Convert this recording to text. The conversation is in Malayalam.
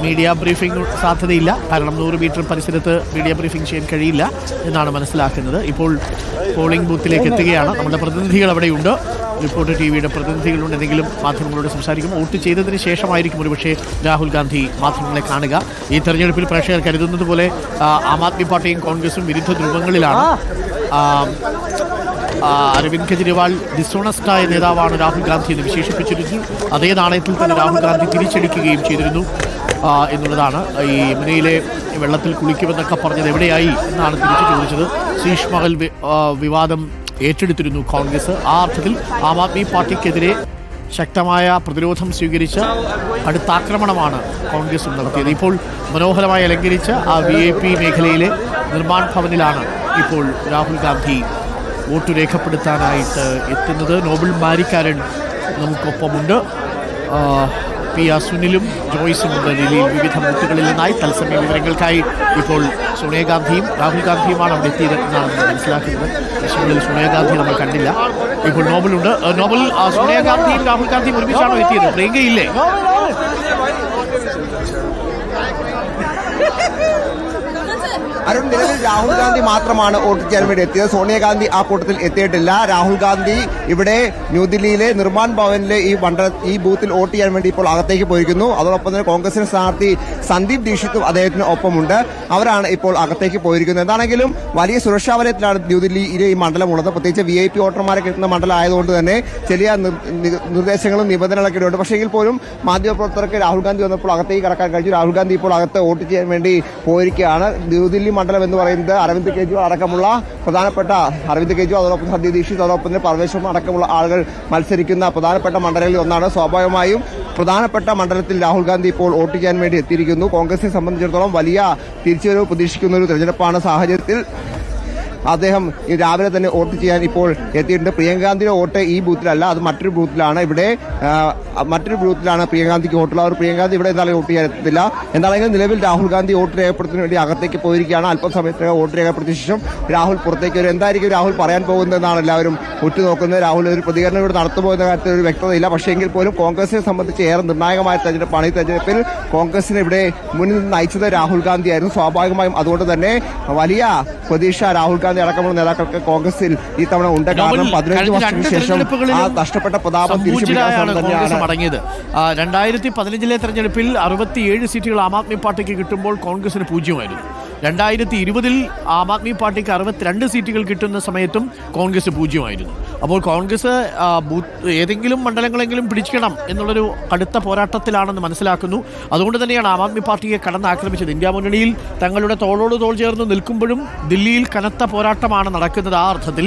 മീഡിയ ബ്രീഫിംഗ് സാധ്യതയില്ല. കാരണം 100 മീറ്റർ പരിസരത്ത് മീഡിയ ബ്രീഫിംഗ് ചെയ്യാൻ കഴിയില്ല എന്നാണ് മനസ്സിലാക്കുന്നത്. ഇപ്പോൾ പോളിംഗ് ബൂത്തിലേക്ക് എത്തുകയാണ്. നമ്മുടെ പ്രതിനിധികൾ അവിടെയുണ്ട്. റിപ്പോർട്ടർ ടിവിയുടെ പ്രതിനിധികളുണ്ട്. എന്തെങ്കിലും മാധ്യമങ്ങളോട് സംസാരിക്കും. വോട്ട് ചെയ്തതിന് ശേഷമായിരിക്കും ഒരുപക്ഷെ രാഹുൽ ഗാന്ധി മാധ്യമങ്ങളെ കാണുക. ഈ തെരഞ്ഞെടുപ്പിൽ പ്രേക്ഷകർ കരുതുന്നത് പോലെ ആം ആദ്മി പാർട്ടിയും കോൺഗ്രസും വിരുദ്ധ ധ്രുവങ്ങളിലാണ്. അരവിന്ദ് കെജ്രിവാൾ ഡിസോണസ്റ്റായ നേതാവാണ് രാഹുൽ ഗാന്ധി എന്ന് വിശേഷിപ്പിച്ചിരുന്നു. അതേ നാണയത്തിൽ തന്നെ രാഹുൽ ഗാന്ധി തിരിച്ചടിക്കുകയും ചെയ്തിരുന്നു എന്നുള്ളതാണ്. ഈ യമുനയിലെ വെള്ളത്തിൽ കുളിക്കുമെന്നൊക്കെ പറഞ്ഞത് എവിടെയായി എന്നാണ് തിരിച്ചു ചോദിച്ചത്. ശീഷ് മഹൽ വിവാദം ഏറ്റെടുത്തിരുന്നു കോൺഗ്രസ്. ആ അർത്ഥത്തിൽ ആം ആദ്മി പാർട്ടിക്കെതിരെ ശക്തമായ പ്രതിരോധം സ്വീകരിച്ച് അടുത്ത ആക്രമണമാണ് കോൺഗ്രസും നടത്തിയത്. ഇപ്പോൾ മനോഹരമായി അലങ്കരിച്ച ആ VIP മേഖലയിലെ നിർമ്മാൺ ഭവനിലാണ് ഇപ്പോൾ രാഹുൽ ഗാന്ധി വോട്ട് രേഖപ്പെടുത്താനായിട്ട് എത്തുന്നത്. നോബിൾ മാരിക്കാരൻ നമുക്കൊപ്പമുണ്ട്. PR സുനിലും ജോയ്സും ഉണ്ട് ദില്ലിയിൽ വിവിധ ബൂത്തുകളിൽ നിന്നായി. തത്സമയ വിവരങ്ങൾക്കായി ഇപ്പോൾ സോണിയാഗാന്ധിയും രാഹുൽ ഗാന്ധിയുമാണ് അവിടെ എത്തിയത് എന്നാണ് നമ്മൾ മനസ്സിലാക്കുന്നത്. ദൃശ്യങ്ങളിൽ സോണിയാഗാന്ധി നമ്മൾ കണ്ടില്ല. ഇപ്പോൾ നോബലുണ്ട്. നോബൽ, സോണിയാഗാന്ധിയും രാഹുൽ ഗാന്ധിയും ഒരുമിച്ചാണോ എത്തിയത്? പ്രിയങ്കയില്ലേ? അരുൺ, നിലവിൽ രാഹുൽ ഗാന്ധി മാത്രമാണ് വോട്ട് ചെയ്യാൻ വേണ്ടി എത്തിയത്. സോണിയാഗാന്ധി ആ കൂട്ടത്തിൽ എത്തിയിട്ടില്ല. രാഹുൽ ഗാന്ധി ഇവിടെ ന്യൂദില്ലിയിലെ നിർമ്മാൺ ഭവനിലെ ഈ ബൂത്തിൽ വോട്ട് ചെയ്യാൻ വേണ്ടി ഇപ്പോൾ അകത്തേക്ക് പോയിരിക്കുന്നു. അതോടൊപ്പം തന്നെ കോൺഗ്രസിന് സ്ഥാനാർത്ഥി സന്ദീപ് ദീക്ഷിത്തും അദ്ദേഹത്തിന് ഒപ്പമുണ്ട്. അവരാണ് ഇപ്പോൾ അകത്തേക്ക് പോയിരിക്കുന്നത്. എന്താണെങ്കിലും വലിയ സുരക്ഷാ വലയത്തിലാണ് ന്യൂദില്ലിയിലെ ഈ മണ്ഡലമുള്ളത്. പ്രത്യേകിച്ച് VIP വോട്ടർമാരെ കിട്ടുന്ന മണ്ഡലം ആയതുകൊണ്ട് തന്നെ ചെറിയ നിർദ്ദേശങ്ങളും നിബന്ധനകളൊക്കെ ഉണ്ട്. പക്ഷേ എങ്കിൽ പോലും മാധ്യമപ്രവർത്തകർക്ക് രാഹുൽ ഗാന്ധി വന്നപ്പോൾ അകത്തേക്ക് കടക്കാൻ കഴിഞ്ഞു. രാഹുൽ ഗാന്ധി ഇപ്പോൾ അകത്ത് വോട്ട് ചെയ്യാൻ വേണ്ടി പോയിരിക്കുകയാണ്. ന്യൂദില്ലി മണ്ഡലം എന്ന് പറയുന്നത് അരവിന്ദ് കെജ്രിവാൾ അടക്കമുള്ള പ്രധാനപ്പെട്ട അതോടൊപ്പം സന്ദീപ് ദീക്ഷിത്, അതോടൊപ്പം തന്നെ പർവേഷ് ശർമ്മ അടക്കമുള്ള ആളുകൾ മത്സരിക്കുന്ന പ്രധാനപ്പെട്ട മണ്ഡലങ്ങളിൽ ഒന്നാണ്. സ്വാഭാവികമായും പ്രധാനപ്പെട്ട മണ്ഡലത്തിൽ രാഹുൽ ഗാന്ധി ഇപ്പോൾ വോട്ട് ചെയ്യാൻ വേണ്ടി എത്തിയിരിക്കുന്നു. കോൺഗ്രസിനെ സംബന്ധിച്ചിടത്തോളം വലിയ തിരിച്ചുവരവ് പ്രതീക്ഷിക്കുന്ന ഒരു തെരഞ്ഞെടുപ്പാണ്. സാഹചര്യത്തിൽ അദ്ദേഹം രാവിലെ തന്നെ വോട്ട് ചെയ്യാൻ ഇപ്പോൾ എത്തിയിട്ടുണ്ട്. പ്രിയങ്കാന്തിയുടെ വോട്ട് ഈ ബൂത്തിലല്ല, അത് മറ്റൊരു ബൂത്തിലാണ്. ഇവിടെ മറ്റൊരു ബൂത്തിലാണ് പ്രിയങ്കാന്തിക്ക് വോട്ടുള്ള. പ്രിയങ്കാന്തി ഇവിടെ എന്തായാലും വോട്ട് ചെയ്യാൻ എത്തില്ല. എന്താണെങ്കിലും നിലവിൽ രാഹുൽ ഗാന്ധി വോട്ട് രേഖപ്പെടുത്തുന്നതിന് വേണ്ടി അകത്തേക്ക് പോയിരിക്കുകയാണ്. അല്പസമയത്തിന് വോട്ട് രേഖപ്പെടുത്തിയ ശേഷം രാഹുൽ പുറത്തേക്ക് വരും. എന്തായിരിക്കും രാഹുൽ പറയാൻ പോകുന്നതെന്നാണ് എല്ലാവരും ഉറ്റുനോക്കുന്നത്. രാഹുൽ ഒരു പ്രതികരണം ഇവിടെ നടത്തുമോ എന്ന കാര്യത്തിൽ ഒരു വ്യക്തതയില്ല. പക്ഷേ എങ്കിൽ പോലും കോൺഗ്രസിനെ സംബന്ധിച്ച് ഏറെ നിർണായകമായ തെരഞ്ഞെടുപ്പാണ്. ഈ തെരഞ്ഞെടുപ്പിൽ കോൺഗ്രസിനെ ഇവിടെ മുന്നിൽ നിന്ന് നയിച്ചത് രാഹുൽ ഗാന്ധിയായിരുന്നു. സ്വാഭാവികമായും അതുകൊണ്ട് തന്നെ വലിയ പ്രതീക്ഷ രാഹുൽ ഗാന്ധി അടക്കമുള്ള നേതാക്കൾക്ക് കോൺഗ്രസിൽ ഈ തവണ ഉണ്ട്. കാരണം 15 വർഷത്തിന് ശേഷം ആ നഷ്ടപ്പെട്ട പ്രതാപം തിരിച്ചു മടങ്ങിയത്. 2015 തെരഞ്ഞെടുപ്പിൽ 67 സീറ്റുകൾ ആം ആദ്മി പാർട്ടിക്ക് കിട്ടുമ്പോൾ കോൺഗ്രസിന് 0 2020 ആം ആദ്മി പാർട്ടിക്ക് 62 സീറ്റുകൾ കിട്ടുന്ന സമയത്തും കോൺഗ്രസ് 0. അപ്പോൾ കോൺഗ്രസ് ഏതെങ്കിലും മണ്ഡലങ്ങളെങ്കിലും പിടിക്കണം എന്നുള്ളൊരു കടുത്ത പോരാട്ടത്തിലാണെന്ന് മനസ്സിലാക്കുന്നു. അതുകൊണ്ട് തന്നെയാണ് ആം ആദ്മി പാർട്ടിയെ കടന്നാക്രമിച്ചത്. ഇന്ത്യ മുന്നണിയിൽ തങ്ങളുടെ തോളോട് തോൾ ചേർന്ന് നിൽക്കുമ്പോഴും ദില്ലിയിൽ കനത്ത പോരാട്ടമാണ് നടക്കുന്നത്. ആ അർത്ഥത്തിൽ